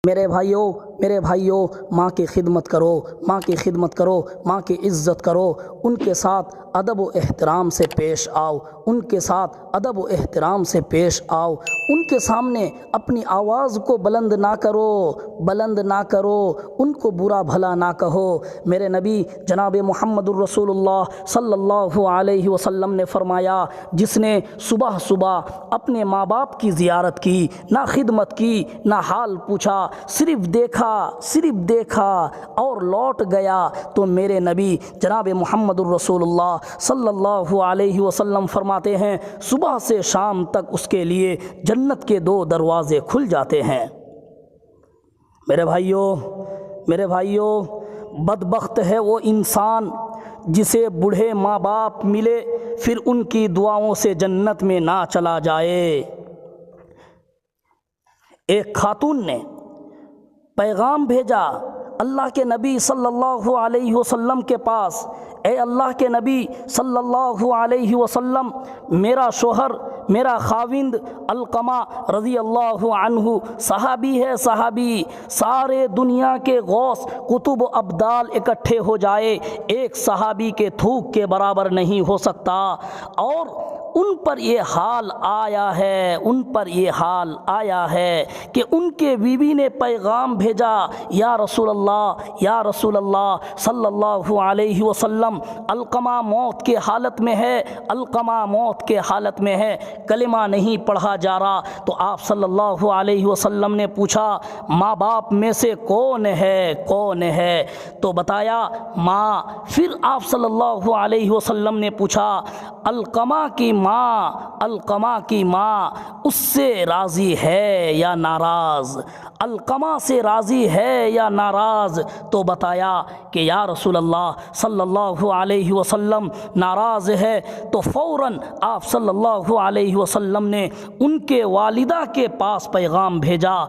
میرے بھائیوں ماں کی خدمت کرو، ماں کی خدمت کرو، ماں کی عزت کرو، ان کے ساتھ ادب و احترام سے پیش آؤ، ان کے ساتھ ادب و احترام سے پیش آؤ، ان کے سامنے اپنی آواز کو بلند نہ کرو، ان کو برا بھلا نہ کہو۔ میرے نبی جناب محمد الرسول اللہ صلی اللہ علیہ وسلم نے فرمایا، جس نے صبح صبح اپنے ماں باپ کی زیارت کی، نہ خدمت کی، نہ حال پوچھا، صرف دیکھا اور لوٹ گیا، تو میرے نبی جناب محمد الرسول اللہ صلی اللہ علیہ وسلم فرماتے ہیں صبح سے شام تک اس کے لیے جنت کے 2 دروازے کھل جاتے ہیں۔ میرے بھائیوں بدبخت ہے وہ انسان جسے بوڑھے ماں باپ ملے پھر ان کی دعاؤں سے جنت میں نہ چلا جائے۔ ایک خاتون نے پیغام بھیجا اللہ کے نبی صلی اللہ علیہ وسلم کے پاس، اے اللہ کے نبی صلی اللہ علیہ وسلم، میرا شوہر، میرا خاوند علقمہ رضی اللہ عنہ صحابی، سارے دنیا کے غوث قطب ابدال اکٹھے ہو جائے، ایک صحابی کے تھوک کے برابر نہیں ہو سکتا، اور ان پر یہ حال آیا ہے کہ ان کے بیوی نے پیغام بھیجا، یا رسول اللہ صلی اللہ علیہ وسلم، علقمہ موت کے حالت میں ہے، کلمہ نہیں پڑھا جا رہا۔ تو آپ صلی اللہ علیہ وسلم نے پوچھا، ماں باپ میں سے کون ہے؟ تو بتایا ماں۔ پھر آپ صلی اللہ علیہ وسلم نے پوچھا، علقمہ کی ماں اس سے راضی ہے یا ناراض؟ علقمہ سے راضی ہے یا ناراض؟ تو بتایا کہ یا رسول اللہ صلی اللہ علیہ وسلم ناراض ہے۔ تو فوراً آپ صلی اللہ علیہ وسلم نے ان کے والدہ کے پاس پیغام بھیجا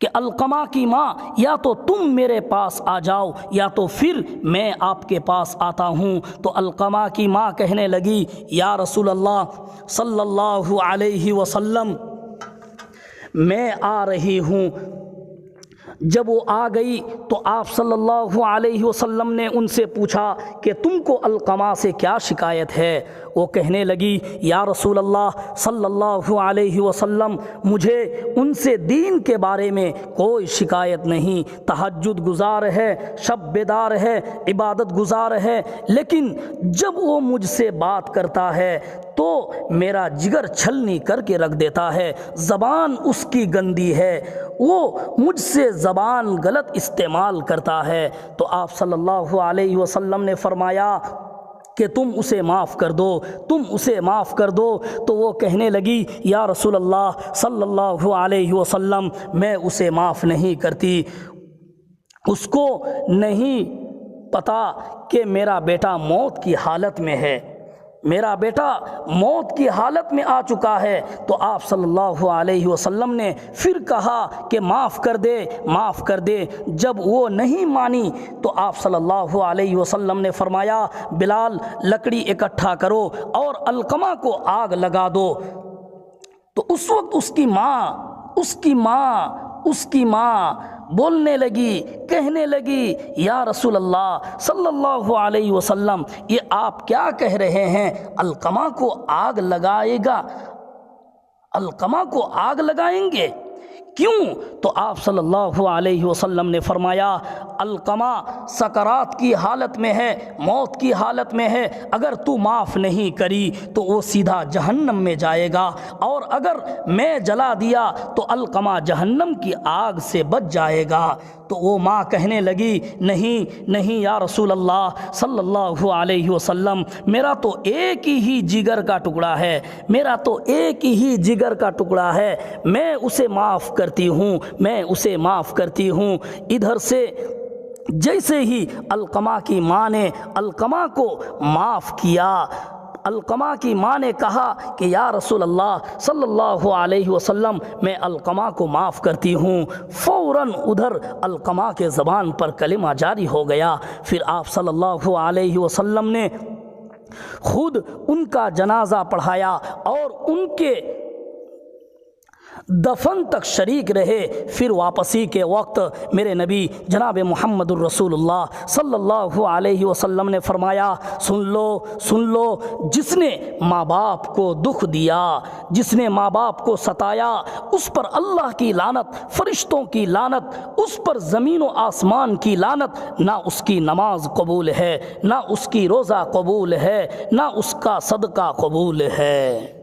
کہ علقمہ کی ماں، یا تو تم میرے پاس آ جاؤ یا تو پھر میں آپ کے پاس آتا ہوں۔ تو علقمہ کی ماں کہنے لگی، یا رسول اللہ صلی اللہ علیہ وسلم، میں آ رہی ہوں۔ جب وہ آ گئی تو آپ صلی اللہ علیہ وسلم نے ان سے پوچھا کہ تم کو علقمہ سے کیا شکایت ہے؟ وہ کہنے لگی، یا رسول اللہ صلی اللہ علیہ وسلم، مجھے ان سے دین کے بارے میں کوئی شکایت نہیں، تہجد گزار ہے، شب بیدار ہے، عبادت گزار ہے، لیکن جب وہ مجھ سے بات کرتا ہے تو میرا جگر چھلنی کر کے رکھ دیتا ہے، زبان اس کی گندی ہے، وہ مجھ سے زبان غلط استعمال کرتا ہے۔ تو آپ صلی اللہ علیہ وسلم نے فرمایا کہ تم اسے معاف کر دو۔ تو وہ کہنے لگی، یا رسول اللہ صلی اللہ علیہ وسلم، میں اسے معاف نہیں کرتی، اس کو نہیں پتا کہ میرا بیٹا موت کی حالت میں ہے، میرا بیٹا موت کی حالت میں آ چکا ہے۔ تو آپ صلی اللہ علیہ وسلم نے پھر کہا کہ معاف کر دے۔ جب وہ نہیں مانی تو آپ صلی اللہ علیہ وسلم نے فرمایا، بلال لکڑی اکٹھا کرو اور علقمہ کو آگ لگا دو۔ تو اس وقت اس کی ماں بولنے لگی، کہنے لگی، یا رسول اللہ صلی اللہ علیہ وسلم، یہ آپ کیا کہہ رہے ہیں؟ علقمہ کو آگ لگائیں گے؟ کیوں؟ تو آپ صلی اللہ علیہ وسلم نے فرمایا، علقمہ سکرات کی حالت میں ہے، موت کی حالت میں ہے، اگر تو معاف نہیں کری تو وہ سیدھا جہنم میں جائے گا، اور اگر میں جلا دیا تو علقمہ جہنم کی آگ سے بچ جائے گا۔ تو وہ ماں کہنے لگی، نہیں یا رسول اللہ صلی اللہ علیہ وسلم، میرا تو ایک ہی جگر کا ٹکڑا ہے، میں اسے معاف کرتی ہوں۔ ادھر سے جیسے ہی علقمہ کی ماں نے علقمہ کو معاف کیا، علقمہ کی ماں نے کہا کہ یا رسول اللہ صلی اللہ علیہ وسلم، میں علقمہ کو معاف کرتی ہوں، فوراً ادھر علقمہ کے زبان پر کلمہ جاری ہو گیا۔ پھر آپ صلی اللہ علیہ وسلم نے خود ان کا جنازہ پڑھایا اور ان کے دفن تک شریک رہے۔ پھر واپسی کے وقت میرے نبی جناب محمد الرسول اللہ صلی اللہ علیہ وسلم نے فرمایا، سن لو، جس نے ماں باپ کو دکھ دیا، جس نے ماں باپ کو ستایا، اس پر اللہ کی لعنت، فرشتوں کی لعنت، اس پر زمین و آسمان کی لعنت، نہ اس کی نماز قبول ہے، نہ اس کی روزہ قبول ہے، نہ اس کا صدقہ قبول ہے۔